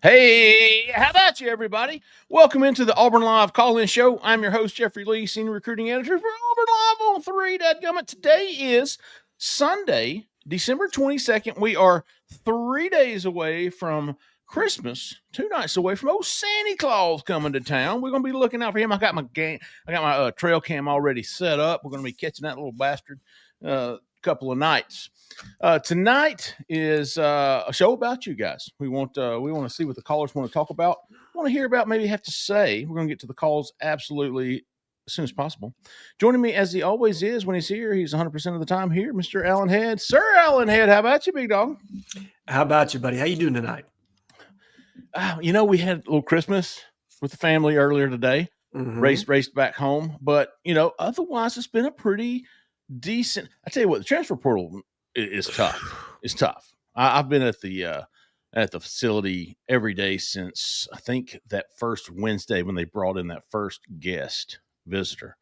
Hey, how about you, everybody? Welcome into the Auburn Live call-in show. I'm your host, Jeffrey Lee, Senior Recruiting Editor for Auburn Live on 3. Dadgummit. Today is Sunday, December 22nd. We are 3 days away from Christmas, 2 nights away from old Santa Claus coming to town. We're going to be looking out for him. I got my trail cam already set up. We're going to be catching that little bastard couple of nights. Tonight is a show about you guys. We want to see what the callers want to talk about. Want to hear about, maybe have to say. We're going to get to the calls absolutely as soon as possible. Joining me as he always is when he's here, he's 100% of the time here, Mr. Alan Head. Sir Alan Head, how about you, big dog? How about you, buddy? How you doing tonight? We had a little Christmas with the family earlier today. Mm-hmm. Raced back home, but otherwise it's been a pretty decent. I tell you what, the transfer portal is tough. It's tough. I've been at the facility every day since I think that first Wednesday when they brought in that first guest visitor.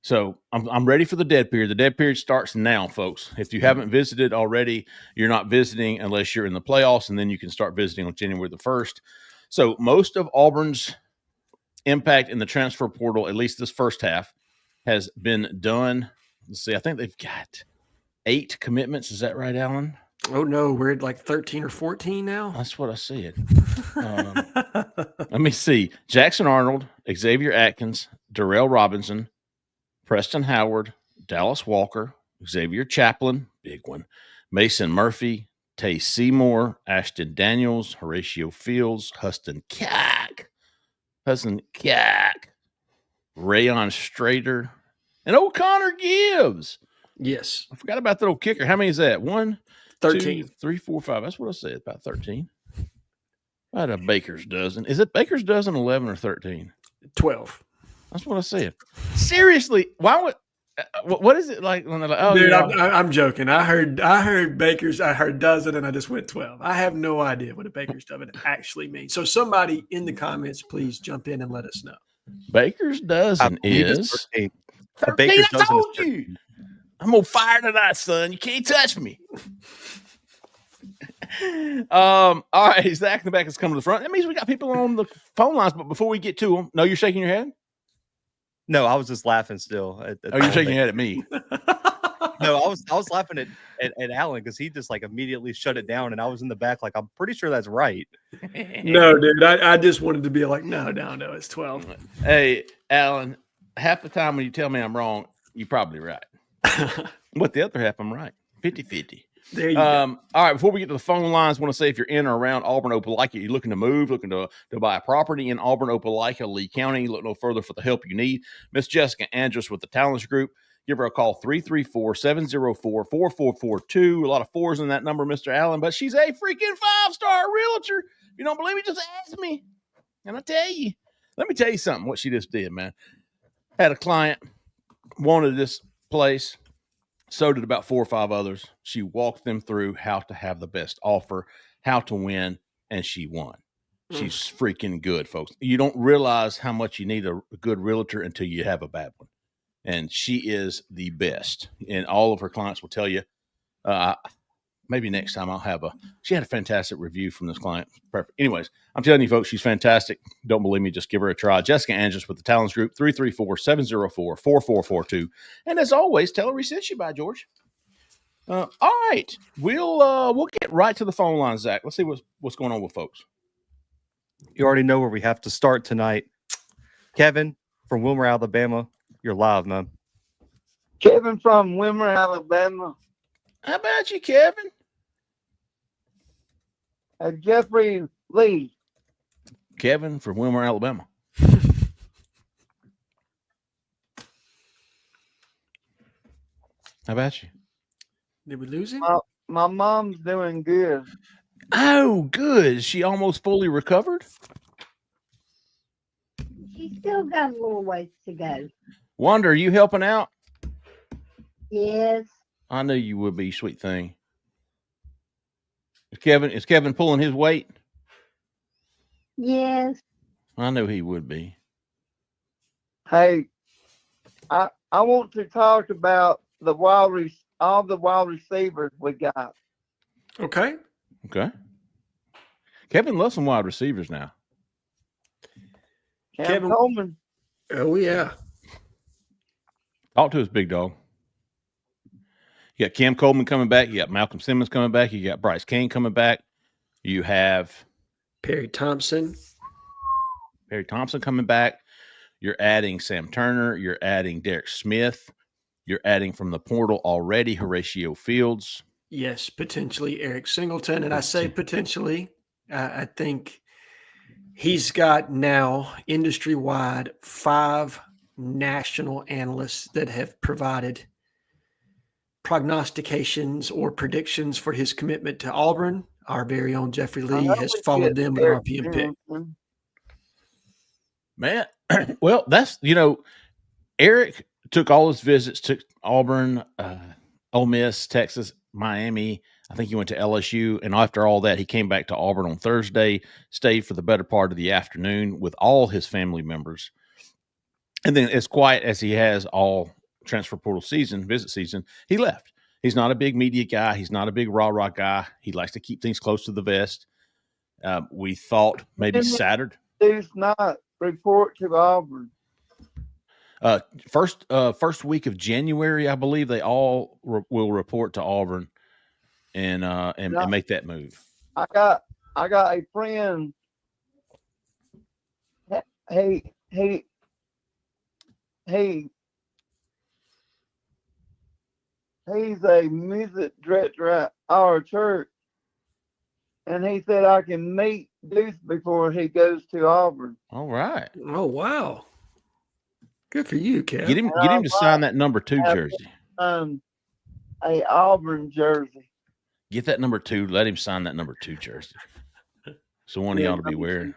So I'm ready for the dead period. The dead period starts now, folks. If you haven't visited already, you're not visiting unless you're in the playoffs, and then you can start visiting on January the 1st. So most of Auburn's impact in the transfer portal, at least this first half, has been done. Let's see. I think they've got 8 commitments. Is that right, Alan? Oh, no. We're at like 13 or 14 now. That's what I said. Let me see. Jackson Arnold, Xavier Atkins, Darrell Robinson, Preston Howard, Dallas Walker, Xavier Chaplin, big one, Mason Murphy, Tay Seymour, Ashton Daniels, Horatio Fields, Huston Kak, Rayon Strader, and old Connor Gibbs. Yes. I forgot about that old kicker. How many is that? 1, 13. 2, 3, 4, 5. That's what I said, about 13. About a baker's dozen. Is it baker's dozen 11 or 13? 12. That's what I said. Seriously, why would what is it like when they're like, oh, dude, I'm joking. I heard baker's, I heard dozen, and I just went 12. I have no idea what a baker's dozen actually means. So somebody in the comments, please jump in and let us know. Baker's dozen is 13. 13. I told you. I'm on fire tonight, son. You can't touch me. All right, Zach in the back is coming to the front. That means we got people on the phone lines, but before we get to them, no, you're shaking your head? No, I was just laughing still. You're shaking your head at me. No, I was laughing at Alan because he just like immediately shut it down, and I was in the back like, I'm pretty sure that's right. No, dude, I just wanted to be like, no, it's 12. Hey, Alan, half the time when you tell me I'm wrong, you're probably right. But the other half, I'm right. 50-50. There you go. All right, before we get to the phone lines, I want to say if you're in or around Auburn, Opelika, you're looking to move, looking to buy a property in Auburn, Opelika, Lee County, look no further for the help you need. Miss Jessica Andrus with the Talents Group. Give her a call, 334-704-4442. A lot of 4s in that number, Mr. Allen, but she's a freaking 5-star realtor. If you don't believe me, just ask me. And I tell you, let me tell you something, what she just did, man. Had a client, wanted this place. So did about 4 or 5 others. She walked them through how to have the best offer, how to win, and she won. She's freaking good, folks. You don't realize how much you need a good realtor until you have a bad one. And she is the best. And all of her clients will tell you, maybe next time she had a fantastic review from this client. Perfect. Anyways, I'm telling you, folks, she's fantastic. Don't believe me, just give her a try. Jessica Andrus with the Talents Group, 334-704-4442. And as always, tell her we sent you by, George. All right. We'll get right to the phone line, Zach. Let's see what's going on with folks. You already know where we have to start tonight. Kevin from Wilmer, Alabama. You're live, man. Kevin from Wilmer, Alabama. How about you, Kevin? Jeffrey Lee. Kevin from Wilmer, Alabama. How about you? Did we lose him? My mom's doing good. Oh, good. Is she almost fully recovered? She's still got a little ways to go. Wanda, are you helping out? Yes. I knew you would be, sweet thing. Is Kevin pulling his weight? Yes. I knew he would be. Hey, I want to talk about all the wide receivers we got. Okay. Okay. Kevin loves some wide receivers now. Kevin Coleman. Oh, yeah. Talk to us, big dog. You got Cam Coleman coming back. You got Malcolm Simmons coming back. You got Bryce Kane coming back. You have Perry Thompson coming back. You're adding Sam Turner. You're adding Derek Smith. You're adding from the portal already Horatio Fields. Yes, potentially Eric Singleton. And I say potentially. I think he's got now industry-wide 5 national analysts that have provided prognostications or predictions for his commitment to Auburn. Our very own Jeffrey Lee has followed them with an RPM pick. Man, well, that's, Eric took all his visits to Auburn, Ole Miss, Texas, Miami. I think he went to LSU. And after all that, he came back to Auburn on Thursday, stayed for the better part of the afternoon with all his family members. And then as quiet as he has all transfer portal visit season, he left. He's not a big media guy. He's not a big rah-rah guy. He likes to keep things close to the vest. We thought maybe Saturday. He's not report to Auburn. First week of January, I believe they all will report to Auburn and make that move. I got a friend. He's a music director at our church, and he said I can meet Deuce before he goes to Auburn. All right. Oh, wow. Good for you, Kev. Get him to sign that number 2 jersey. A Auburn jersey. Get that number 2. Let him sign that number 2 jersey. So one he ought to be wearing.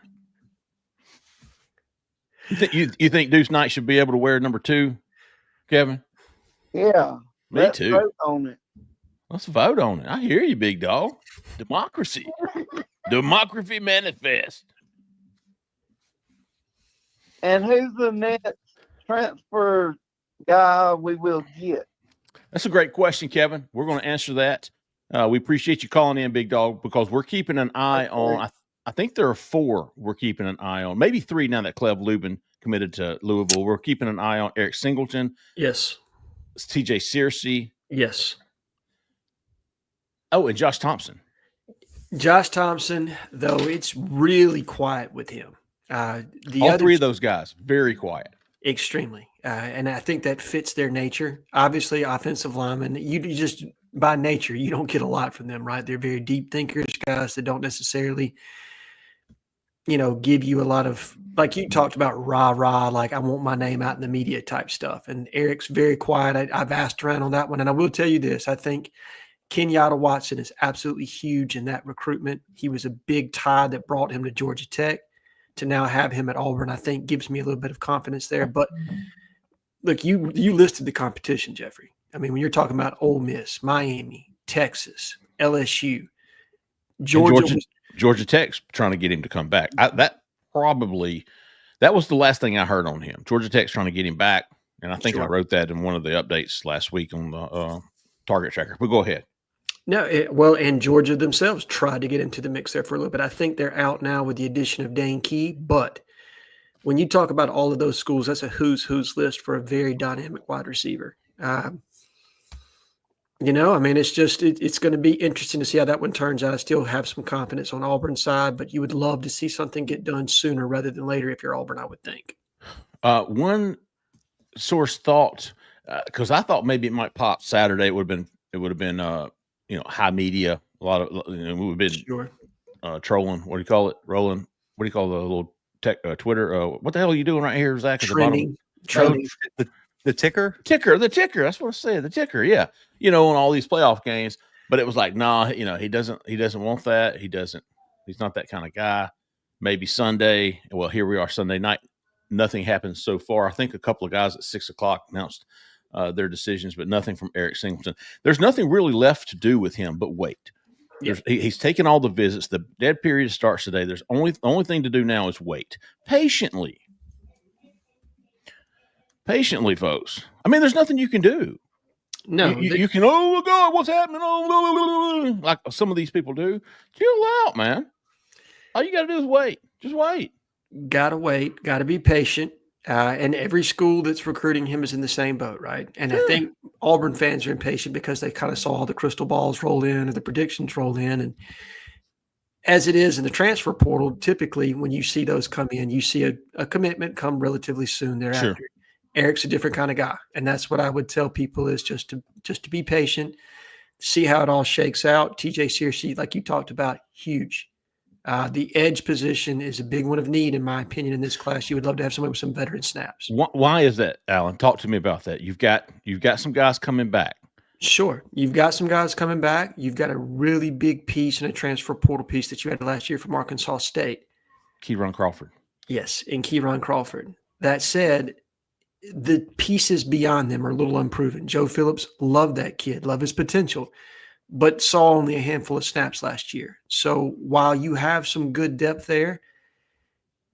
You think Deuce Knight should be able to wear number 2, Kevin? Yeah. Me too. Vote on it. Let's vote on it. I hear you, big dog. Democracy. Democracy manifest. And who's the next transfer guy we will get? That's a great question, Kevin. We're going to answer that. We appreciate you calling in, big dog, because we're keeping an eye on. I think there are 4 we're keeping an eye on. Maybe 3 now that Cleve Lubin committed to Louisville. We're keeping an eye on Eric Singleton. Yes. TJ Searcy. Yes. Oh, and Josh Thompson. Josh Thompson, though, it's really quiet with him. All 3 of those guys, very quiet. Extremely. And I think that fits their nature. Obviously, offensive linemen, you just by nature, you don't get a lot from them, right? They're very deep thinkers, guys that don't necessarily, give you a lot of, like you talked about, rah-rah, like I want my name out in the media type stuff. And Eric's very quiet. I've asked around on that one. And I will tell you this, I think Kenyatta Watson is absolutely huge in that recruitment. He was a big tie that brought him to Georgia Tech. To now have him at Auburn, I think gives me a little bit of confidence there. But look, you listed the competition, Jeffrey. I mean, when you're talking about Ole Miss, Miami, Texas, LSU, Georgia Tech's trying to get him to come back. That was the last thing I heard on him. Georgia Tech's trying to get him back, and I think I wrote that in one of the updates last week on the Target Tracker. But go ahead. No, and Georgia themselves tried to get into the mix there for a little bit. I think they're out now with the addition of Dane Key. But when you talk about all of those schools, that's a who's list for a very dynamic wide receiver. I mean, it's going to be interesting to see how that one turns out. I still have some confidence on Auburn's side, but you would love to see something get done sooner rather than later if you're Auburn, I would think. One source thought, because I thought maybe it might pop Saturday. It would have been high media. A lot of we would have been trolling. What do you call it? Rolling. What do you call the little tech Twitter? What the hell are you doing right here, Zach? At Trending. The ticker? The ticker. That's what I said. The ticker. Yeah. On all these playoff games. But it was like, nah, he doesn't want that. He's not that kind of guy. Maybe Sunday. Well, here we are Sunday night. Nothing happens so far. I think a couple of guys at 6:00 announced their decisions, but nothing from Eric Singleton. There's nothing really left to do with him but wait. He's taken all the visits. The dead period starts today. The only thing to do now is wait patiently. Patiently, folks. I mean, there's nothing you can do. No, you can. Oh God, what's happening? Oh, like some of these people do. Chill out, man. All you got to do is wait. Just wait. Gotta wait. Gotta be patient. And every school that's recruiting him is in the same boat, right? And I Sure. think Auburn fans are impatient because they kind of saw all the crystal balls roll in or the predictions roll in. And as it is in the transfer portal, typically when you see those come in, you see a commitment come relatively soon thereafter. Sure. Eric's a different kind of guy. And that's what I would tell people is just to be patient, see how it all shakes out. TJ Searcy, like you talked about, huge. The edge position is a big one of need, in my opinion, in this class. You would love to have somebody with some veteran snaps. Why is that, Alan? Talk to me about that. You've got some guys coming back. Sure. You've got some guys coming back. You've got a really big piece and a transfer portal piece that you had last year from Arkansas State. Keyron Crawford. Yes, and Keyron Crawford. That said, the pieces beyond them are a little unproven. Joe Phillips loved that kid, loved his potential, but saw only a handful of snaps last year. So while you have some good depth there,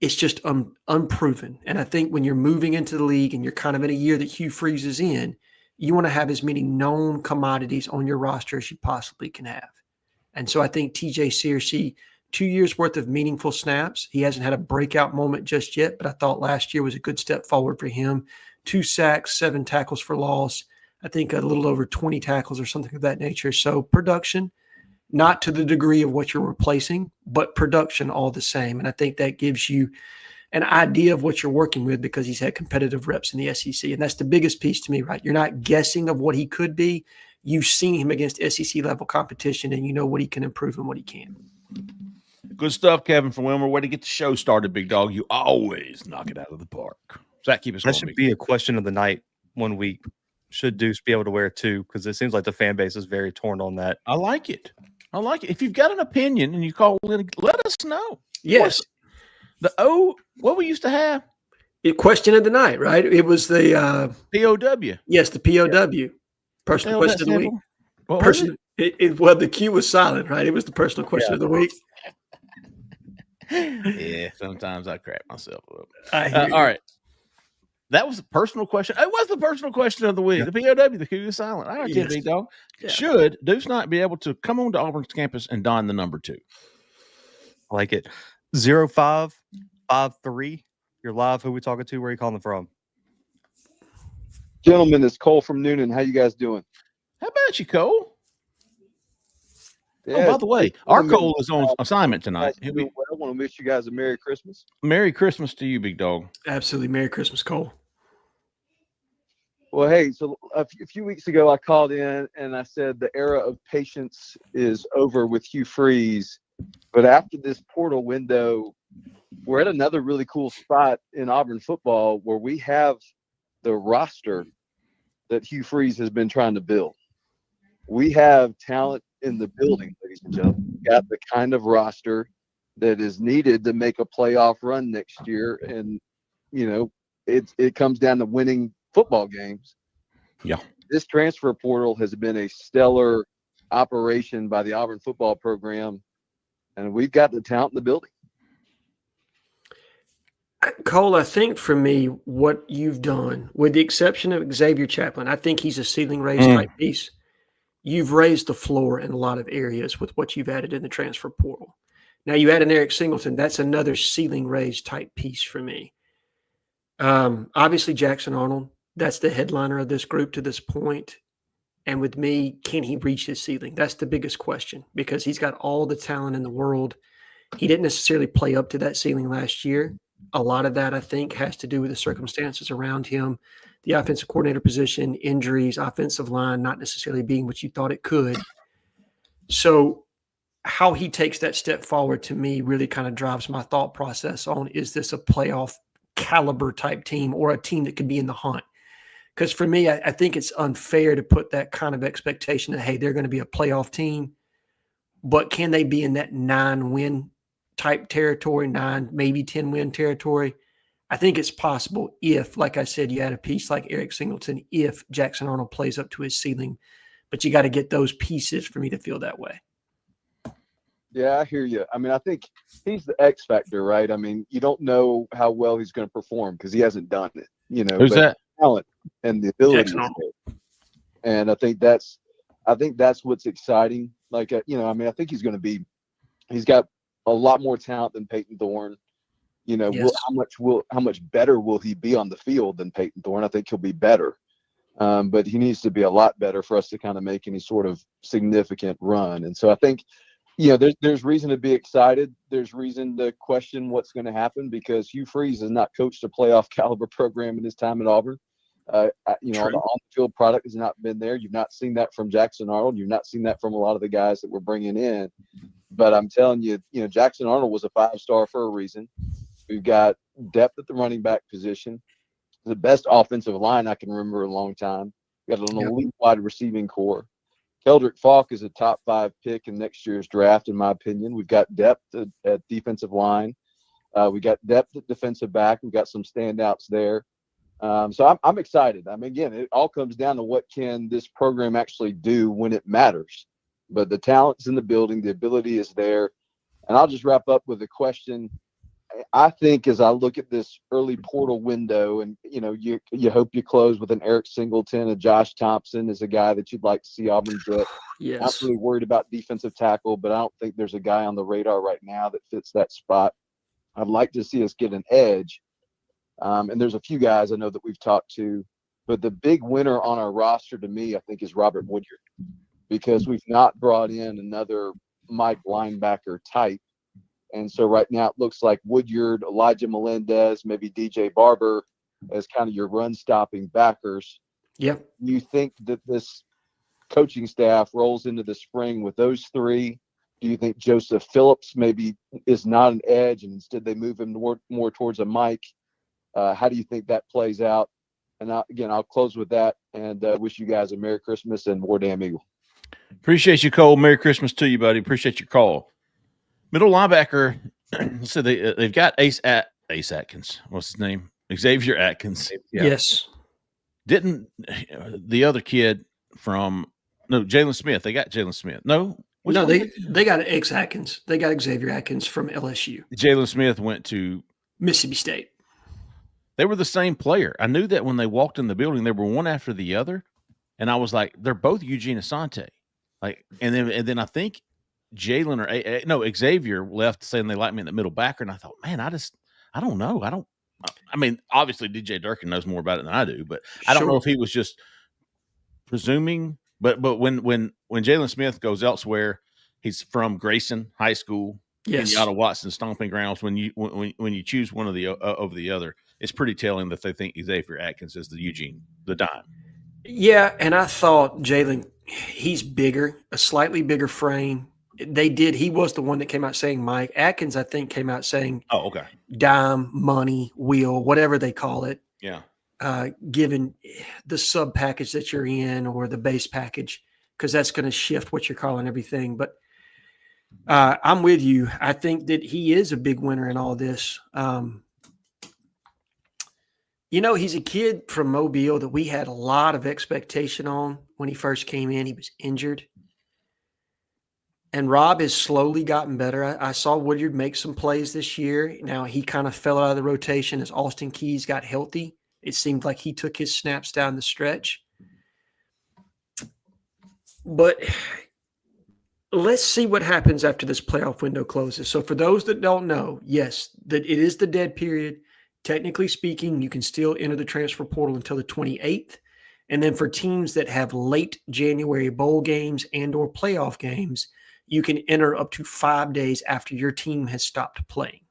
it's just unproven. And I think when you're moving into the league and you're kind of in a year that Hugh Freeze is in, you want to have as many known commodities on your roster as you possibly can have. And so I think TJ Searcy, 2 years worth of meaningful snaps. He hasn't had a breakout moment just yet, but I thought last year was a good step forward for him. 2 sacks, 7 tackles for loss. I think a little over 20 tackles or something of that nature. So production, not to the degree of what you're replacing, but production all the same. And I think that gives you an idea of what you're working with because he's had competitive reps in the SEC. And that's the biggest piece to me, right? You're not guessing of what he could be. You've seen him against SEC level competition and you know what he can improve and what he can. Good stuff, Kevin from Wilmer. Way to get the show started, big dog. You always knock it out of the park. Does that keep us That going? should be a question of the night 1 week. Should Deuce be able to wear 2? Because it seems like the fan base is very torn on that. I like it. If you've got an opinion and you call in, let us know. Yes. What we used to have? Question of the night, right? It was the POW. Yes, the POW. Personal question of the week. Well, the Q was silent, right? It was the personal question of the week. Yeah, sometimes I crap myself up. All right. That was the personal question. It was the personal question of the week. The POW, the Q is silent. All right, big dog. Yeah. Should Deuce Knight be able to come on to Auburn's campus and don the number 2? I like it. 0553. You're live. Who we talking to? Where are you calling from? Gentlemen, it's Cole from Noonan. How you guys doing? How about you, Cole? Yeah, by the way, our Cole is on assignment tonight. I want to wish you guys a Merry Christmas. Merry Christmas to you, big dog. Absolutely. Merry Christmas, Cole. Well, hey, so a few weeks ago, I called in and I said the era of patience is over with Hugh Freeze. But after this portal window, we're at another really cool spot in Auburn football where we have the roster that Hugh Freeze has been trying to build. We have talent in the building, ladies and gentlemen. We got the kind of roster that is needed to make a playoff run next year. And, you know, it comes down to winning football games. Yeah. This transfer portal has been a stellar operation by the Auburn football program, and we've got the talent in the building. Cole, I think for me, what you've done, with the exception of Xavier Chaplin, I think he's a ceiling raise type piece. You've raised the floor in a lot of areas with what you've added in the transfer portal. Now you add an Eric Singleton. That's another ceiling raise type piece for me. Obviously Jackson Arnold, that's the headliner of this group to this point. And with me, can he reach his ceiling? That's the biggest question because he's got all the talent in the world. He didn't necessarily play up to that ceiling last year. A lot of that, I think, has to do with the circumstances around him, the offensive coordinator position, injuries, offensive line not necessarily being what you thought it could. So how he takes that step forward to me really kind of drives my thought process on, is this a playoff caliber type team or a team that could be in the hunt? Because for me, I think it's unfair to put that kind of expectation that, hey, they're going to be a playoff team, but can they be in that 9-win type territory, 9, maybe 10-win territory? I think it's possible if, like I said, you had a piece like Eric Singleton, if Jackson Arnold plays up to his ceiling, but you got to get those pieces for me to feel that way. Yeah, I hear you. I mean, I think he's the X factor, right? I mean, you don't know how well he's going to perform because he hasn't done it, you know. Who's that? Talent and the ability is there. And I think that's what's exciting. Like, you know, I mean, I think he's got a lot more talent than Peyton Thorne. You know, Yes. how much better will he be on the field than Peyton Thorne? I think he'll be better, but he needs to be a lot better for us to kind of make any sort of significant run. And so I think, there's reason to be excited. There's reason to question what's going to happen because Hugh Freeze has not coached a playoff caliber program in his time at Auburn. The on-field product has not been there. You've not seen that from Jackson Arnold. You've not seen that from a lot of the guys that we're bringing in. But I'm telling you, Jackson Arnold was a 5-star for a reason. We've got depth at the running back position, the best offensive line I can remember in a long time. We've got an elite wide receiving core. Keldrick Falk is a top 5 pick in next year's draft, in my opinion. We've got depth at defensive line. We got depth at defensive back. We've got some standouts there. So I'm excited. I mean, again, it all comes down to what can this program actually do when it matters. But the talent's in the building. The ability is there. And I'll just wrap up with a question. I think as I look at this early portal window and, you hope you close with an Eric Singleton, a Josh Thompson is a guy that you'd like to see Auburn get. Yes. I'm not really worried about defensive tackle, but I don't think there's a guy on the radar right now that fits that spot. I'd like to see us get an edge. And there's a few guys I know that we've talked to, but the big winner on our roster to me, I think, is Robert Woodyard, because we've not brought in another Mike linebacker type. And so right now it looks like Woodyard, Elijah Melendez, maybe DJ Barber as kind of your run-stopping backers. Yep. You think that this coaching staff rolls into the spring with those three? Do you think Joseph Phillips maybe is not an edge and instead they move him more towards a Mike? How do you think that plays out? And I'll close with that and wish you guys a Merry Christmas and War Damn Eagle. Appreciate you, Cole. Merry Christmas to you, buddy. Appreciate your call. Middle linebacker. So they've got Ace Atkins. What's his name? Xavier Atkins. Yeah. Yes. Didn't the other kid Jalen Smith? They got Jalen Smith. No, they got X Atkins. They got Xavier Atkins from LSU. Jalen Smith went to Mississippi State. They were the same player. I knew that when they walked in the building, they were one after the other, and I was like, they're both Eugene Asante. And then I think Xavier left saying they like me in the middle backer, and I thought, man, I don't know. I mean, obviously DJ Durkin knows more about it than I do, but I don't know if he was just presuming. But when Jalen Smith goes elsewhere, he's from Grayson High School, Kenyatta Watson stomping grounds. When you choose one of the over the other, it's pretty telling that they think Xavier Atkins is the dime. Yeah, and I thought Jalen, he's bigger, a slightly bigger frame. He was the one that came out saying Mike. Atkins, I think, came out saying dime, money, wheel, whatever they call it. Yeah. Given the sub package that you're in or the base package, because that's going to shift what you're calling everything. But I'm with you. I think that he is a big winner in all this. He's a kid from Mobile that we had a lot of expectation on when he first came in. He was injured. And Rob has slowly gotten better. I saw Woodyard make some plays this year. Now he kind of fell out of the rotation as Austin Keys got healthy. It seemed like he took his snaps down the stretch. But let's see what happens after this playoff window closes. So for those that don't know, yes, that it is the dead period. Technically speaking, you can still enter the transfer portal until the 28th. And then for teams that have late January bowl games and or playoff games, you can enter up to 5 days after your team has stopped playing.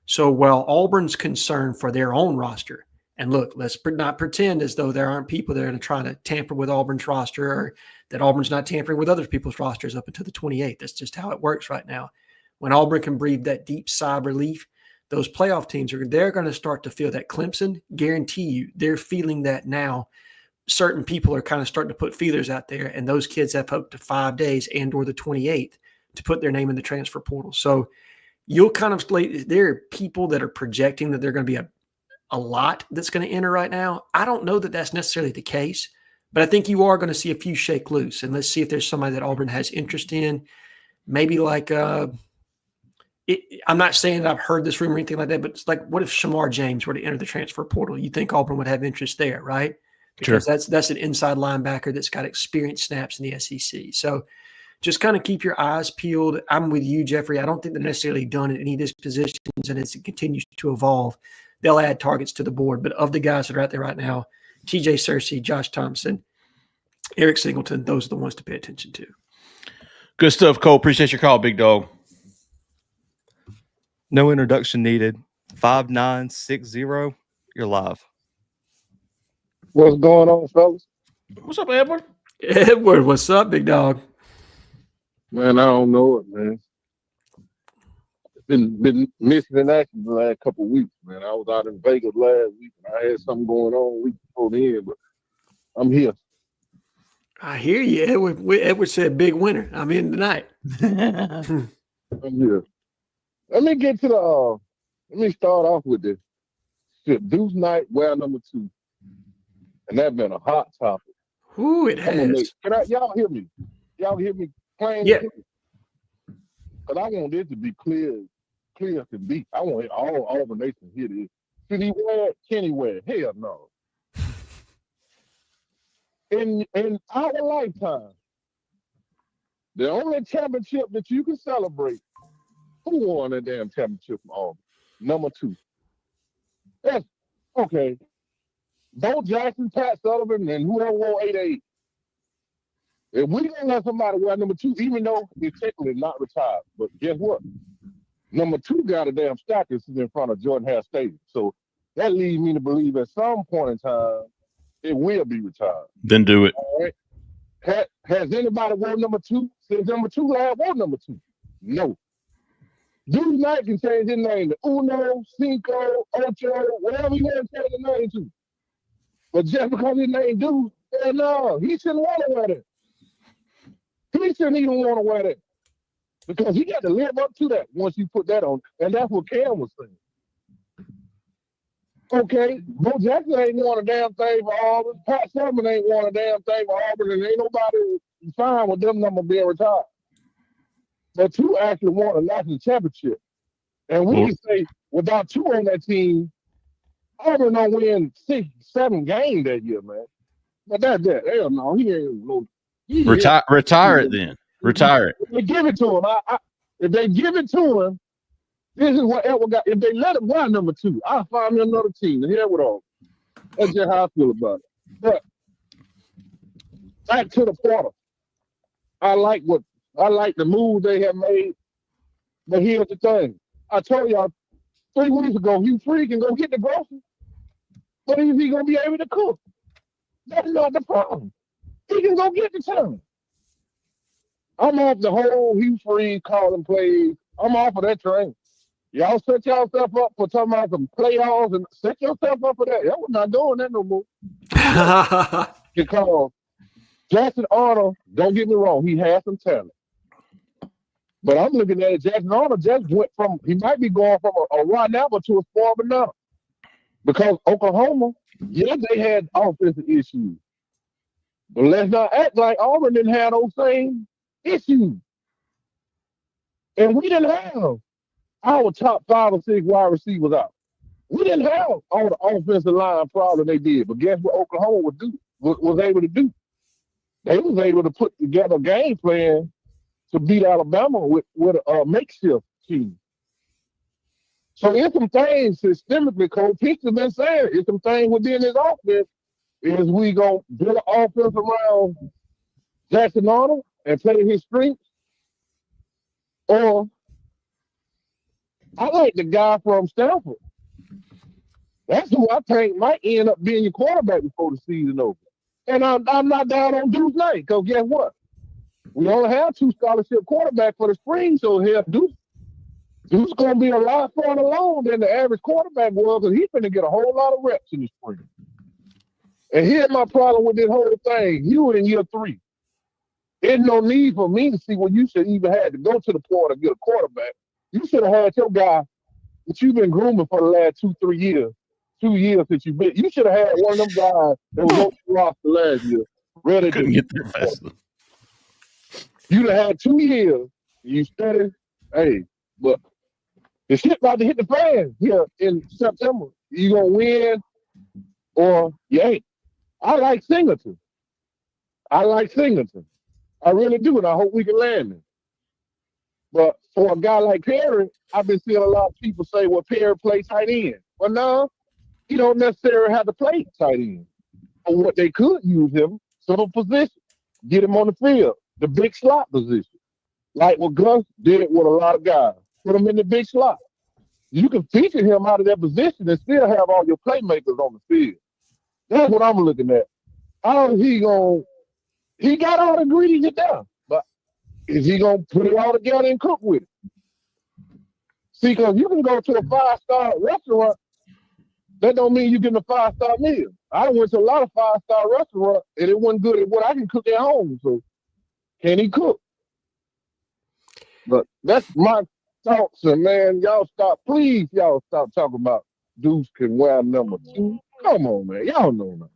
So while Auburn's concerned for their own roster, and look, let's not pretend as though there aren't people that are trying to tamper with Auburn's roster or that Auburn's not tampering with other people's rosters up until the 28th. That's just how it works right now. When Auburn can breathe that deep sigh of relief, those playoff teams they're going to start to feel that. Clemson, guarantee you, they're feeling that now. Certain people are kind of starting to put feelers out there, and those kids have up to 5 days and or the 28th to put their name in the transfer portal. So you'll kind of there are people that are projecting that they're going to be a lot that's going to enter right now. I don't know that that's necessarily the case, but I think you are going to see a few shake loose, and let's see if there's somebody that Auburn has interest in. Maybe like I'm not saying that I've heard this rumor or anything like that, but it's like, what if Shamar James were to enter the transfer portal? You think Auburn would have interest there, right? Because that's an inside linebacker that's got experience snaps in the SEC. So just kind of keep your eyes peeled. I'm with you, Jeffrey. I don't think they're necessarily done at any of these positions, and as it continues to evolve, they'll add targets to the board. But of the guys that are out there right now, TJ Searcy, Josh Thompson, Eric Singleton, those are the ones to pay attention to. Good stuff, Cole. Appreciate your call, big dog. No introduction needed. 5960. You're live. What's going on, fellas? What's up, Edward? Edward, what's up, big dog? Man, I don't know it, man. Been missing in action the last couple of weeks, man. I was out in Vegas last week, and I had something going on week before then, but I'm here. I hear you, Edward. Edward said big winner. I'm in tonight. I'm here. Let me get to the. Let me start off with this. Deuce night, wear number 2, and that's been a hot topic. Ooh, it has. Y'all hear me? Y'all hear me playing? Yeah. But I want this to be clear as can be. I want all Auburn Nation to hear this. Should he wear it? Can he wear it? Hell no. In our lifetime, the only championship that you can celebrate, who won that damn championship from Auburn? Number 2. That's okay. Bo Jackson, Pat Sullivan, and whoever wore 8-8. If we don't let somebody wear number 2, even though he's technically not retired, but guess what? Number 2 got a damn statue in front of Jordan Hare Stadium. So that leads me to believe at some point in time, it will be retired. Then do it. All right. Has anybody worn number 2 since number 2 last wore number 2? No. Dude Knight can change his name to Uno, Cinco, Ocho, whatever he wants to change his name to. But just because his name Dude, no, he shouldn't want to wear that. He shouldn't even want to wear that. Because he got to live up to that once you put that on. And that's what Cam was saying. Okay, Bo Jackson ain't won a damn thing for Auburn. Pat Sullivan ain't won a damn thing for Auburn, and ain't nobody fine with them number being retired. But 2 actually won a national championship. And we can say, without 2 on that team, Auburn don't win 6, 7 games that year, man. But that's that. Hell no, he ain't no. Retire it then. Retire it. If they give it to him, if they give it to him, this is what Edward got. If they let him wear number 2, I'll find me another team to hell with all. That's just how I feel about it. But back to the portal. I like the moves they have made. But here's the thing. I told y'all 3 weeks ago, Hugh Freeze can go get the groceries. But is he going to be able to cook? That's not the problem. He can go get the time. I'm off the whole Hugh Freeze calling plays. I'm off of that train. Y'all set yourself up for talking about some playoffs and set yourself up for that. Y'all not doing that no more. Because Jackson Arnold, don't get me wrong, he has some talent. But I'm looking at it, Jackson Arnold just went from, he might be going from a run number to a spoil banana. Because Oklahoma, yeah, they had offensive issues. But let's not act like Auburn didn't have those same issues. And we didn't have our top 5 or 6 wide receivers out. We didn't have all the offensive line problem they did. But guess what Oklahoma was able to do? They was able to put together a game plan to beat Alabama with a makeshift team. So there's some things systemically, Coach Pinkston been saying, there's some things within his offense is we going to build an offense around Jackson Arnold and play his strengths. Or I like the guy from Stanford. That's who I think might end up being your quarterback before the season over. And I'm not down on Deuce Knight, because guess what? We only have 2 scholarship quarterbacks for the spring, so here Deuce going to be a lot further along than the average quarterback was, because he's going to get a whole lot of reps in the spring. And here's my problem with this whole thing. You in year 3. There's no need for me to see when you should even have to go to the portal to get a quarterback. You should have had your guy that you've been grooming for the last 2-3 years. 2 years since you've been. You should have had one of them guys that was on the roster last year ready to get there fast enough. You'd have had 2 years. You studied. Hey, but the shit about to hit the fan here in September. You gonna win or you ain't. I like Singleton. I really do, and I hope we can land him. But for a guy like Perry, I've been seeing a lot of people say, well, Perry plays tight end. Well, no, he don't necessarily have to play tight end. But what they could use him, simple position, get him on the field, the big slot position. Like what Gus did it with a lot of guys. Put him in the big slot. You can feature him out of that position and still have all your playmakers on the field. That's what I'm looking at. How he got all the ingredients down, but is he gonna put it all together and cook with it? See, because you can go to a 5-star restaurant, that don't mean you getting a 5-star meal. I went to a lot of 5-star restaurants and it wasn't good at what I can cook at home. So can he cook? But that's my thoughts, and man, y'all stop talking about Deuce can wear number 2. Come on, man. Y'all know now.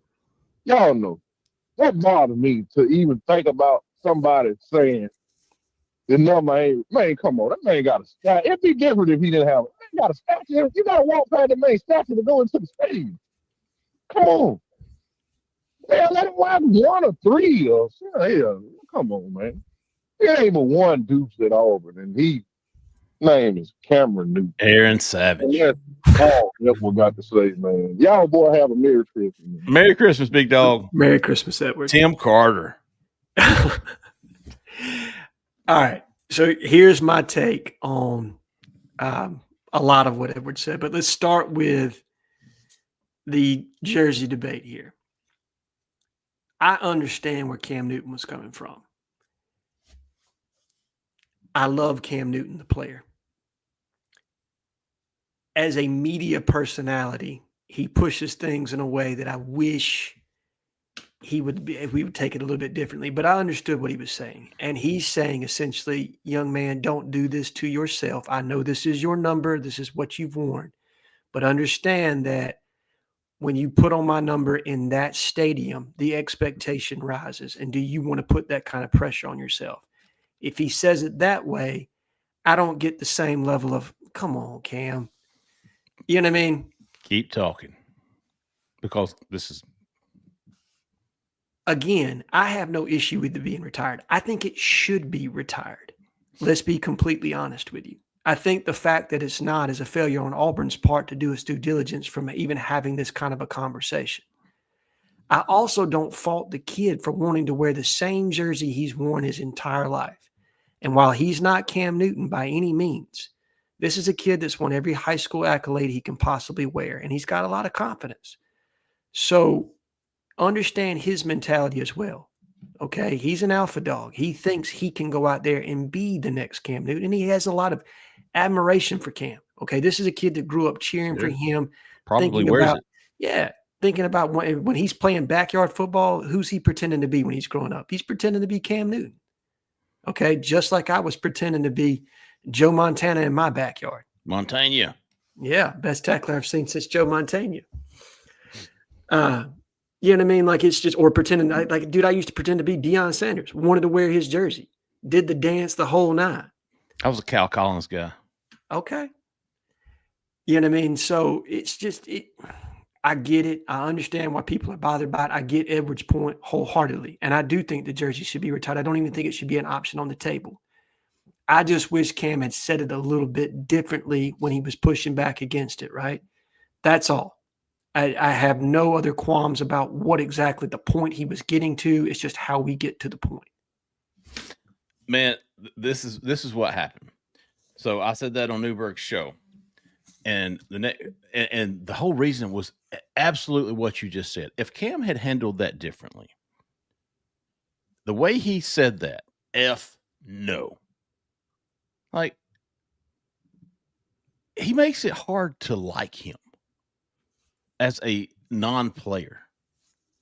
Y'all know. That bothers me to even think about somebody saying the number ain't, man, come on. That man got a statue. It'd be different if he didn't have it. Man got a statue. You got to walk past the main statue to go into the stadium. Come on. Man, let him wear 1 or 3 or something. Yeah. Come on, man. There ain't but one Deuce at Auburn, and his name is Cameron Newton. Aaron Savage. And that's all Edward got to say, man. Y'all boy have a Merry Christmas. Man. Merry Christmas, big dog. Merry Christmas, Edward. Tim Carter. All right. So here's my take on a lot of what Edward said, but let's start with the jersey debate here. I understand where Cam Newton was coming from. I love Cam Newton, the player. As a media personality, he pushes things in a way that I wish we would take it a little bit differently, but I understood what he was saying. And he's saying essentially, young man, don't do this to yourself. I know this is your number. This is what you've worn, but understand that when you put on my number in that stadium, the expectation rises. And do you want to put that kind of pressure on yourself? If he says it that way, I don't get the same level of, come on, Cam. You know what I mean? Keep talking. Because this is. Again, I have no issue with it being retired. I think it should be retired. Let's be completely honest with you. I think the fact that it's not is a failure on Auburn's part to do its due diligence from even having this kind of a conversation. I also don't fault the kid for wanting to wear the same jersey he's worn his entire life. And while he's not Cam Newton by any means, this is a kid that's won every high school accolade he can possibly wear, and he's got a lot of confidence. So understand his mentality as well. Okay, he's an alpha dog. He thinks he can go out there and be the next Cam Newton, and he has a lot of admiration for Cam. Okay, this is a kid that grew up cheering for him. Probably wears it. Yeah, thinking about when he's playing backyard football, who's he pretending to be when he's growing up? He's pretending to be Cam Newton. Okay, just like I was pretending to be Joe Montana in my backyard. Montana. Yeah, best tackler I've seen since Joe Montana. You know what I mean? Like it's just, or pretending, like, dude, I used to pretend to be Deion Sanders, wanted to wear his jersey, did the dance, the whole 9. I was a Cal Collins guy. Okay. You know what I mean? So it's just, I get it. I understand why people are bothered by it. I get Edward's point wholeheartedly. And I do think the jersey should be retired. I don't even think it should be an option on the table. I just wish Cam had said it a little bit differently when he was pushing back against it, right? That's all. I have no other qualms about what exactly the point he was getting to. It's just how we get to the point. Man, this is what happened. So I said that on Newberg's show. And the whole reason was absolutely what you just said. If Cam had handled that differently, the way he said that, no. Like, he makes it hard to like him as a non-player.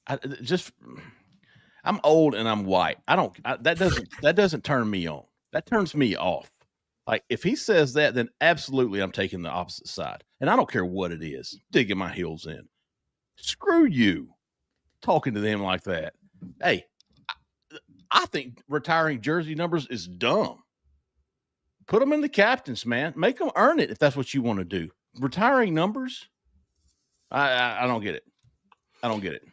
I'm old and I'm white. That doesn't turn me on. That turns me off. Like, if he says that, then absolutely I'm taking the opposite side. And I don't care what it is, digging my heels in. Screw you talking to them like that. Hey, I think retiring jersey numbers is dumb. Put them in the captains, man. Make them earn it if that's what you want to do. Retiring numbers, I don't get it. I don't get it.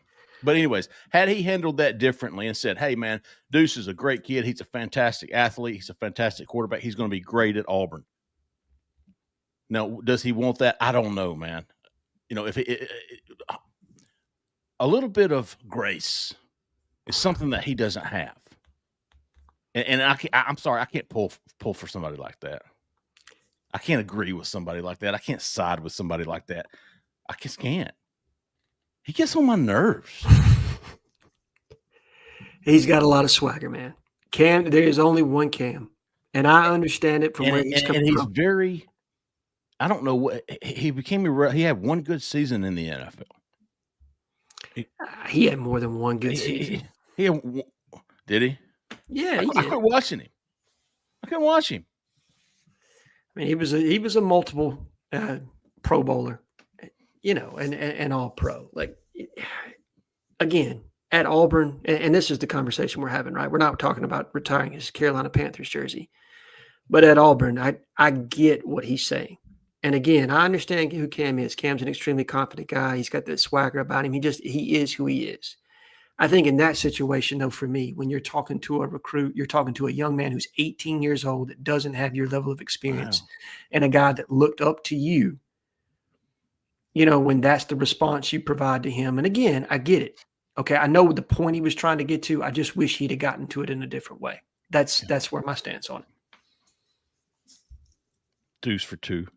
But anyways, had he handled that differently and said, hey, man, Deuce is a great kid. He's a fantastic athlete. He's a fantastic quarterback. He's going to be great at Auburn. Now, does he want that? I don't know, man. You know, if a little bit of grace is something that he doesn't have. And I'm sorry, I can't pull for somebody like that. I can't agree with somebody like that. I can't side with somebody like that. I just can't. He gets on my nerves. He's got a lot of swagger, man. Cam, there is only one Cam, and I understand it from where he's coming and he's from. very. I don't know what he became. He had one good season in the NFL. He had more than one good season. Did he? Yeah, he I did. quit watching him. I couldn't watch him. I mean, he was a multiple Pro Bowler, you know, and all pro. Like, again, at Auburn, and this is the conversation we're having, right? We're not talking about retiring his Carolina Panthers jersey, but at Auburn, I get what he's saying. And again, I understand who Cam is. Cam's an extremely confident guy. He's got that swagger about him. He is who he is. I think in that situation, though, for me, when you're talking to a recruit, you're talking to a young man who's 18 years old that doesn't have your level of experience, and a guy that looked up to you, you know, when that's the response you provide to him. And again, I get it. Okay, I know the point he was trying to get to. I just wish he'd have gotten to it in a different way. That's where my stance on it. Deuce for 2.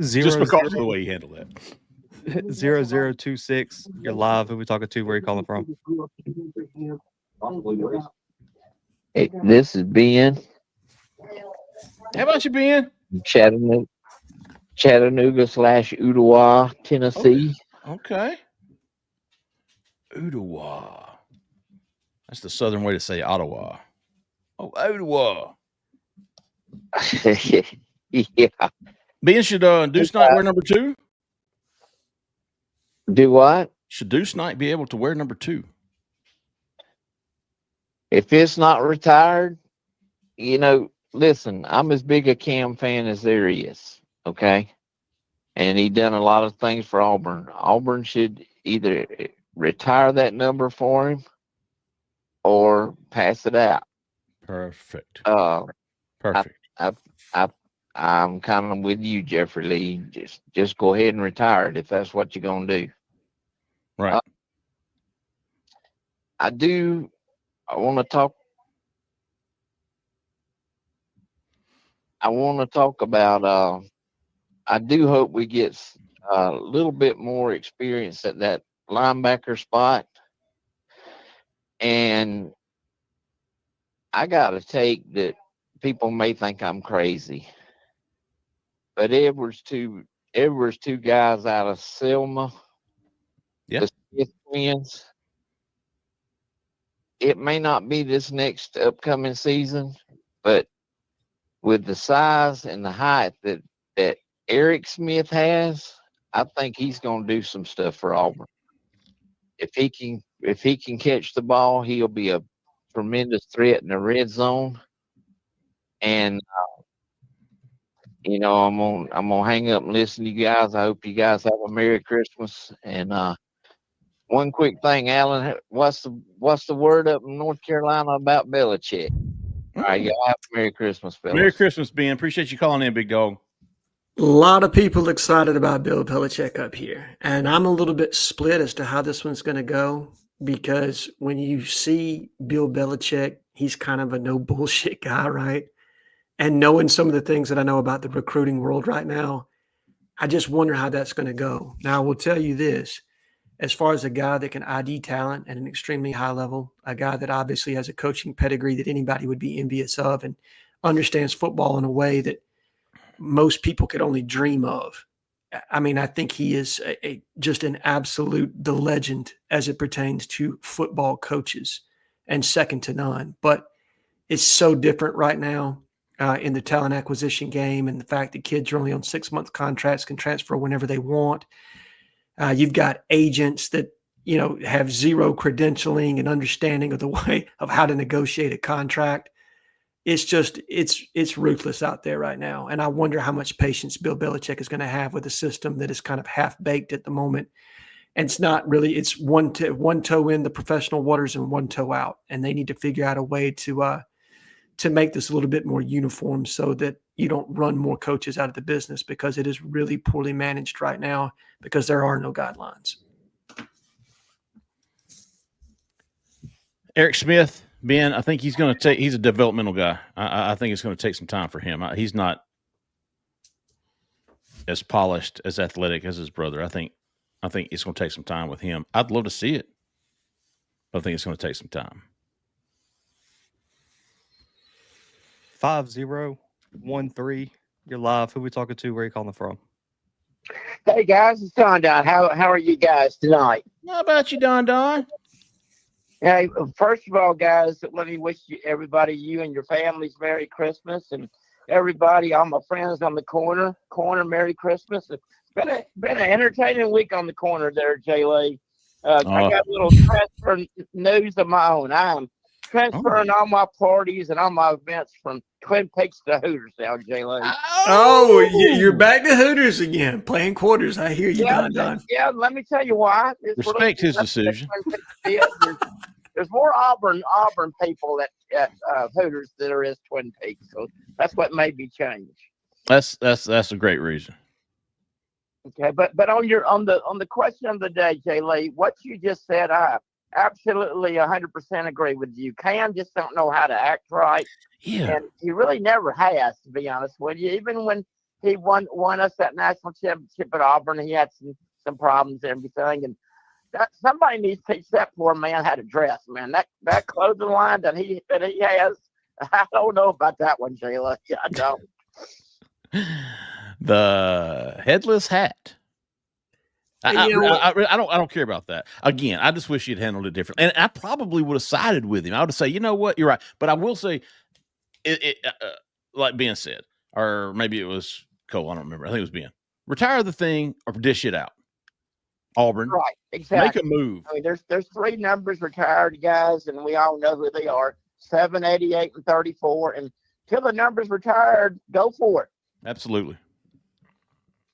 Zero, Just because of the way he handled that. 0026. You're live. Who we talking to? Where you calling from? Hey, this is Ben, How about you, Ben? Chattanooga / Ottawa, Tennessee. Okay. Ottawa. That's the southern way to say Ottawa. Oh, Ottawa. Yeah. Ben, should Deuce Knight wear number 2? Do what? Should Deuce Knight be able to wear number 2? If it's not retired, you know, listen, I'm as big a Cam fan as there is. Okay. And he done a lot of things for Auburn. Auburn should either retire that number for him or pass it out. Perfect. Perfect. I'm kind of with you, Jeffrey Lee. Just go ahead and retire it if that's what you're gonna do. Right. I want to talk. I want to talk about. I do hope we get a little bit more experience at that linebacker spot, and I got to take that. People may think I'm crazy, but Edwards two guys out of Selma, Yeah. the Smith twins. It may not be this next upcoming season, but with the size and the height that Eric Smith has, I think he's going to do some stuff for Auburn. If he can catch the ball, he'll be a tremendous threat in the red zone. And you know, I'm gonna hang up and listen to you guys. I hope you guys have a Merry Christmas. And one quick thing, Alan, what's the word up in North Carolina about Belichick? All right, y'all have a Merry Christmas, fellas. Merry Christmas, Ben. Appreciate you calling in, big dog. A lot of people excited about Bill Belichick up here, and I'm a little bit split as to how this one's going to go, because when you see Bill Belichick, he's kind of a no bullshit guy, right? And knowing some of the things that I know about the recruiting world right now, I just wonder how that's going to go. Now, I will tell you this, as far as a guy that can ID talent at an extremely high level, a guy that obviously has a coaching pedigree that anybody would be envious of and understands football in a way that most people could only dream of. I mean, I think he is just an absolute the legend as it pertains to football coaches, and second to none. But it's so different right now in the talent acquisition game, and the fact that kids are only on 6-month contracts, can transfer whenever they want. You've got agents that, you know, have zero credentialing and understanding of the way of how to negotiate a contract. It's just, it's ruthless out there right now. And I wonder how much patience Bill Belichick is going to have with a system that is kind of half baked at the moment. And it's not really, it's one toe in the professional waters and one toe out. And they need to figure out a way to make this a little bit more uniform so that you don't run more coaches out of the business, because it is really poorly managed right now because there are no guidelines. Eric Smith, Ben, I think he's a developmental guy. I think it's going to take some time for him. He's not as polished, as athletic as his brother. I think it's going to take some time with him. I'd love to see it, but I think it's going to take some time. 5013. You're live. Who we talking to? Where are you calling from? Hey guys, it's Don. How are you guys tonight? How about you, Don? Hey, first of all, guys, let me wish everybody, you and your families, Merry Christmas, and everybody, all my friends on the corner, Merry Christmas. It's been an entertaining week on the corner there, Jay Lee. I got a little transfer news of my own. I am transferring all my parties and all my events from Twin Peaks to Hooters now, Jay Lee. Oh, you're back to Hooters again, playing quarters. I hear you, Don. Yeah, let me tell you why. Respect his decision. There's more Auburn people at Hooters than there is Twin Peaks, so that's what made me change. That's a great reason. Okay, but on the question of the day, Jay Lee, what you just said, I absolutely 100% agree with you. Cam just don't know how to act right. Yeah, and he really never has, to be honest with you. Even when he won us that national championship at Auburn, he had some problems and everything, and that somebody needs to teach that poor man how to dress, man. That clothing line that he has, I don't know about that one, Jayla. Yeah, I don't. The headless hat. I don't care about that. Again, I just wish he'd handled it differently. And I probably would have sided with him. I would have said, you know what, you're right. But I will say, like Ben said, or maybe it was Cole, I don't remember. I think it was Ben. Retire the thing or dish it out. Auburn. Right, exactly. Make a move. I mean, there's three numbers retired guys, and we all know who they are: 7, 88, and 34. And till the numbers retired, go for it. Absolutely.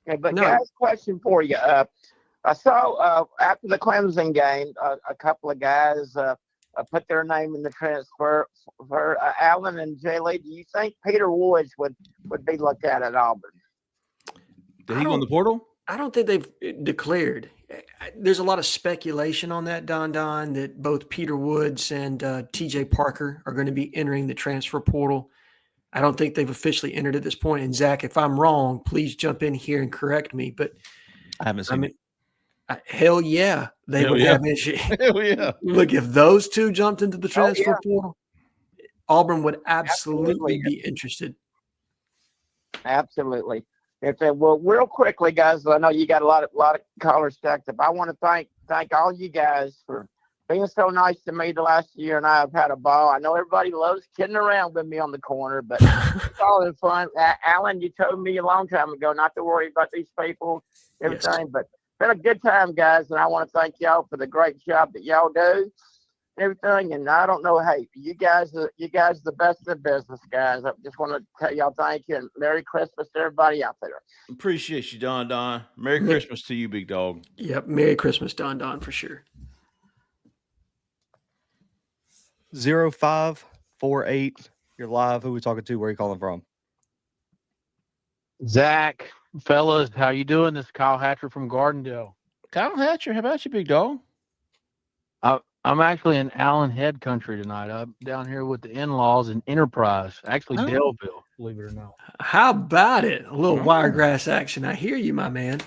Okay, but guys, question for you. I saw after the Clemson game, a couple of guys put their name in the transfer for Allen and Jay Lee. Do you think Peter Woods would be looked at Auburn? Did he go in the portal? I don't think they've declared. There's a lot of speculation on that, Don, that both Peter Woods and TJ Parker are going to be entering the transfer portal. I don't think they've officially entered at this point. And Zach, if I'm wrong, please jump in here and correct me. But I haven't seen it. Hell yeah, they would have issue. Hell yeah. Look, if those two jumped into the transfer portal, Auburn would absolutely be interested. Absolutely. Well, real quickly, guys, I know you got a lot of callers stacked up. I want to thank all you guys for being so nice to me the last year, and I've had a ball. I know everybody loves kidding around with me on the corner, but it's all in fun. Alan, you told me a long time ago not to worry about these people, everything, but it's been a good time, guys, and I want to thank y'all for the great job that y'all do. Everything, and I don't know. Hey, you guys are the best in the business, guys. I just want to tell y'all thank you and Merry Christmas to everybody out there. Appreciate you, Don. Merry Christmas to you, big dog. Yep, Merry Christmas, Don, for sure. 0548. You're live. Who we talking to? Where are you calling from? Zach, fellas, how you doing? This is Kyle Hatcher from Gardendale. Kyle Hatcher, how about you, big dog? I'm actually in Allen Head country tonight. I'm down here with the in-laws in Enterprise, actually Delville, believe it or not. How about it? A little wiregrass action. I hear you, my man.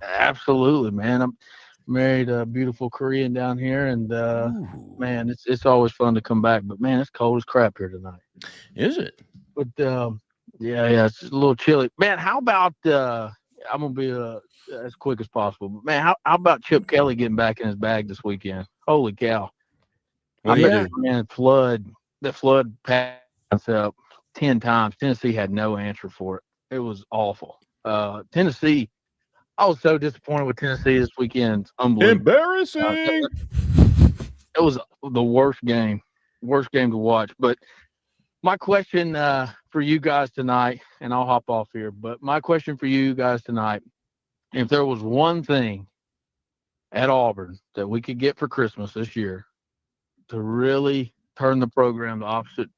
Absolutely, man. I'm married a beautiful Korean down here, and man, it's always fun to come back. But man, it's cold as crap here tonight. Is it? But yeah, it's just a little chilly. Man, how about I'm gonna be as quick as possible. But man, how about Chip Kelly getting back in his bag this weekend? Holy cow! Man, the flood passed up 10 times. Tennessee had no answer for it. It was awful. Tennessee, I was so disappointed with Tennessee this weekend. It's unbelievable. Embarrassing. It was the worst game to watch. But my question for you guys tonight, and I'll hop off here, but my question for you guys tonight, if there was one thing at Auburn that we could get for Christmas this year to really turn the program the opposite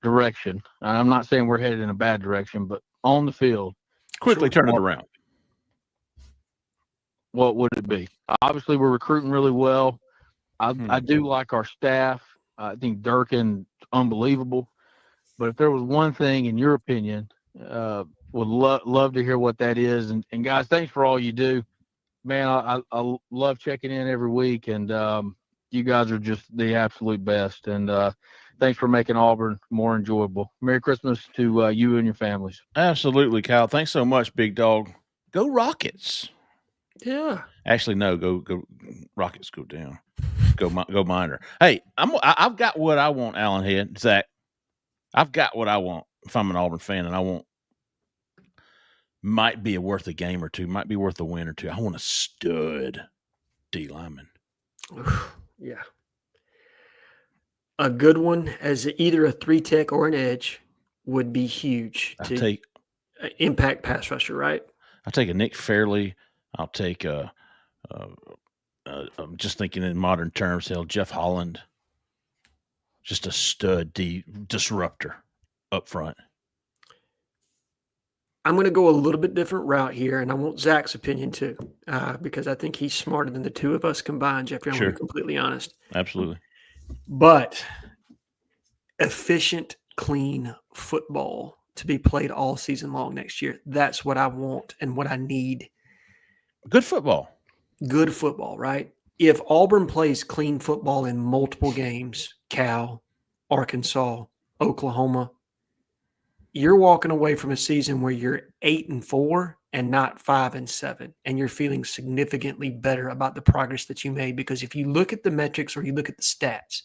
direction. I'm not saying we're headed in a bad direction, but on the field, Quickly turn it around. What would it be? Obviously, we're recruiting really well. I do like our staff. I think Durkin, unbelievable. But if there was one thing, in your opinion, would love to hear what that is. And guys, thanks for all you do. Man, I love checking in every week, and you guys are just the absolute best. And thanks for making Auburn more enjoyable. Merry Christmas to you and your families. Absolutely, Kyle. Thanks so much, big dog. Go Rockets. Yeah. Actually, no. Go Rockets. Go down. Go Miner. Hey, I've got what I want, Alan Head. Zach, I've got what I want if I'm an Auburn fan, and I want might be worth a game or two, might be worth a win or two. I want a stud D lineman. Yeah. A good one as either a 3-tech or an edge would be huge to impact pass rusher, right? I'll take a Nick Fairley. I'll take I'm just thinking in modern terms, Jeff Holland. Just a stud disruptor up front. I'm going to go a little bit different route here, and I want Zach's opinion too, because I think he's smarter than the two of us combined, Jeffrey. I'm going to be completely honest. Absolutely. But efficient, clean football to be played all season long next year. That's what I want and what I need. Good football. Good football, right? If Auburn plays clean football in multiple games, Cal, Arkansas, Oklahoma, you're walking away from a season where you're 8-4 and not 5-7, and you're feeling significantly better about the progress that you made. Because if you look at the metrics or you look at the stats,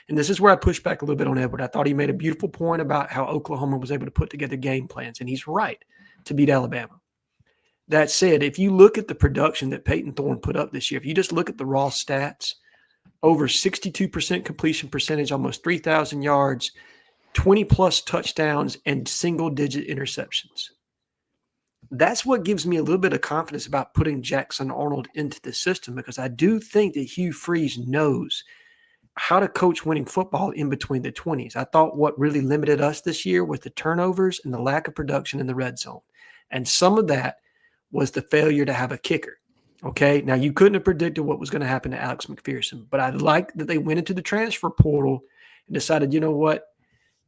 and this is where I push back a little bit on Edward. I thought he made a beautiful point about how Oklahoma was able to put together game plans, and he's right to beat Alabama. That said, if you look at the production that Peyton Thorne put up this year, if you just look at the raw stats, over 62% completion percentage, almost 3,000 yards, 20-plus touchdowns, and single-digit interceptions. That's what gives me a little bit of confidence about putting Jackson Arnold into the system, because I do think that Hugh Freeze knows how to coach winning football in between the 20s. I thought what really limited us this year was the turnovers and the lack of production in the red zone. And some of that was the failure to have a kicker. Okay, now you couldn't have predicted what was going to happen to Alex McPherson, but I like that they went into the transfer portal and decided, you know what,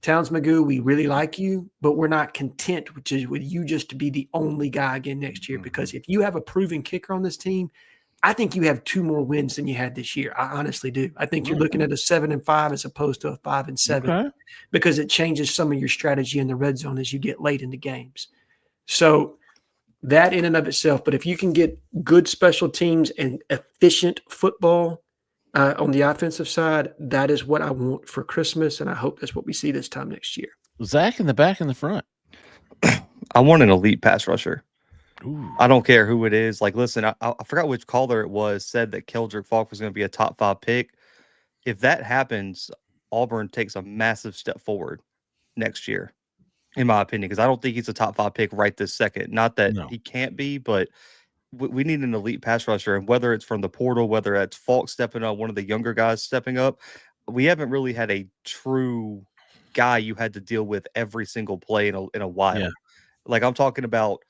Towns Magoo, we really like you, but we're not content with you just to be the only guy again next year. Because if you have a proven kicker on this team, I think you have 2 more wins than you had this year. I honestly do. I think you're looking at a 7-5 as opposed to a 5-7 because it changes some of your strategy in the red zone as you get late into games. So that in and of itself, but if you can get good special teams and efficient football on the offensive side, that is what I want for Christmas, and I hope that's what we see this time next year. Zach in the back and the front. I want an elite pass rusher. Ooh. I don't care who it is. Like, listen, I forgot which caller it was, said that Keldrick Falk was going to be a top 5 pick. If that happens, Auburn takes a massive step forward next year, in my opinion, because I don't think he's a top 5 pick right this second. Not that he can't be, but we need an elite pass rusher. And whether it's from the portal, whether it's Falk stepping up, one of the younger guys stepping up, we haven't really had a true guy you had to deal with every single play in a while. Yeah. Like, I'm talking about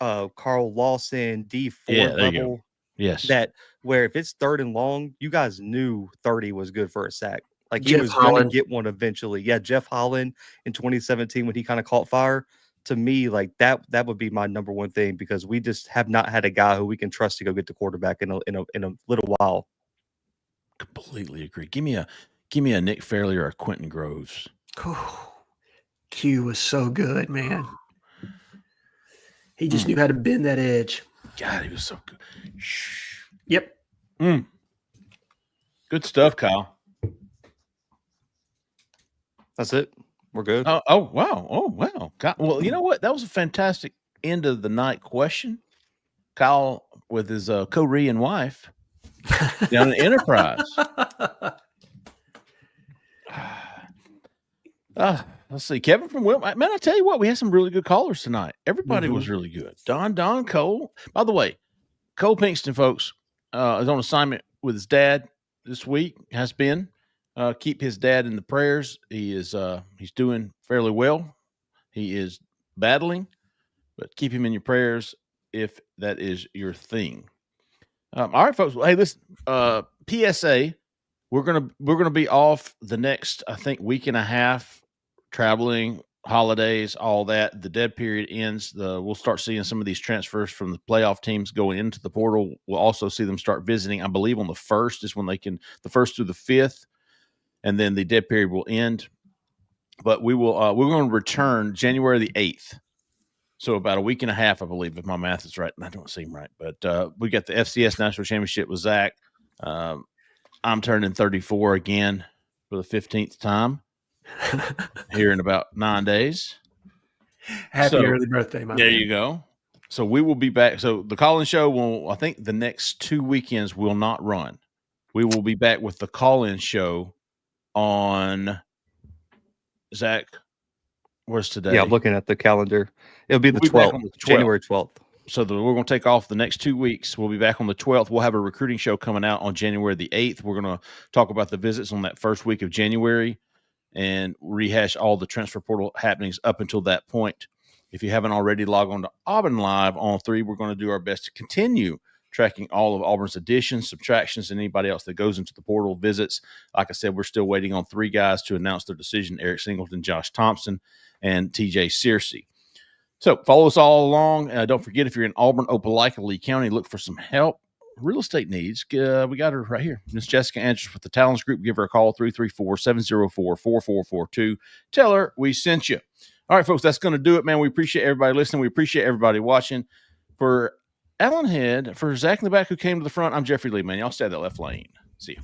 Carl Lawson, D4 level. Yes. That where if it's 3rd and long, you guys knew 30 was good for a sack. Like, he Jeff was going Holland. to get one eventually. Yeah, Jeff Holland in 2017 when he kind of caught fire. To me, like that would be my number one thing, because we just have not had a guy who we can trust to go get the quarterback in a little while. Completely agree. Give me a Nick Fairley or a Quentin Groves. Oh, Q was so good, man. He just knew how to bend that edge. God, he was so good. Yep. Good stuff, Kyle. That's it. We're good. Oh, wow. God, well, you know what? That was a fantastic end of the night question. Kyle with his Korean wife down in Enterprise. Let's see. Kevin from Wilmot. Man, I tell you what, we had some really good callers tonight. Everybody was really good. Don Cole. By the way, Cole Pinkston, folks, is on assignment with his dad this week. Has been. Keep his dad in the prayers. He is he's doing fairly well. He is battling, but keep him in your prayers if that is your thing. All right, folks. Hey, listen. PSA. We're gonna be off the next, I think, week and a half, traveling, holidays, all that. The dead period ends. We'll start seeing some of these transfers from the playoff teams going into the portal. We'll also see them start visiting. I believe on the 1st is when they can, the 1st through the 5th, and then the dead period will end. But we will. We're going to return January the 8th. So about a week and a half, I believe, if my math is right. I don't seem right, but we got the FCS National Championship with Zach. I'm turning 34 again for the 15th time here in about 9 days. Happy early birthday, my There man. you go. So we will be back. So the call-in show will, I think the next 2 weekends will not run. We will be back with the call-in show on, Zach, where's today? Yeah, I'm looking at the calendar. It'll be We'll the be back 12th, on the 12th. January 12th. So we're going to take off the next 2 weeks. We'll be back on the 12th. We'll have a recruiting show coming out on January the 8th. We're going to talk about the visits on that first week of January and rehash all the transfer portal happenings up until that point. If you haven't already, log on to Auburn Live on 3. We're going to do our best to continue tracking all of Auburn's additions, subtractions, and anybody else that goes into the portal visits. Like I said, we're still waiting on 3 guys to announce their decision: Eric Singleton, Josh Thompson, and TJ Searcy. So follow us all along. Don't forget, if you're in Auburn, Opelika, Lee County, look for some help. Real estate needs. We got her right here. Miss Jessica Andrews with the Talents Group. Give her a call, 334-704-4442. Tell her we sent you. All right, folks, that's going to do it, man. We appreciate everybody listening. We appreciate everybody watching. For Alan Head, for Zach in the back who came to the front, I'm Jeffrey Lee, man. Y'all stay at that left lane. See you.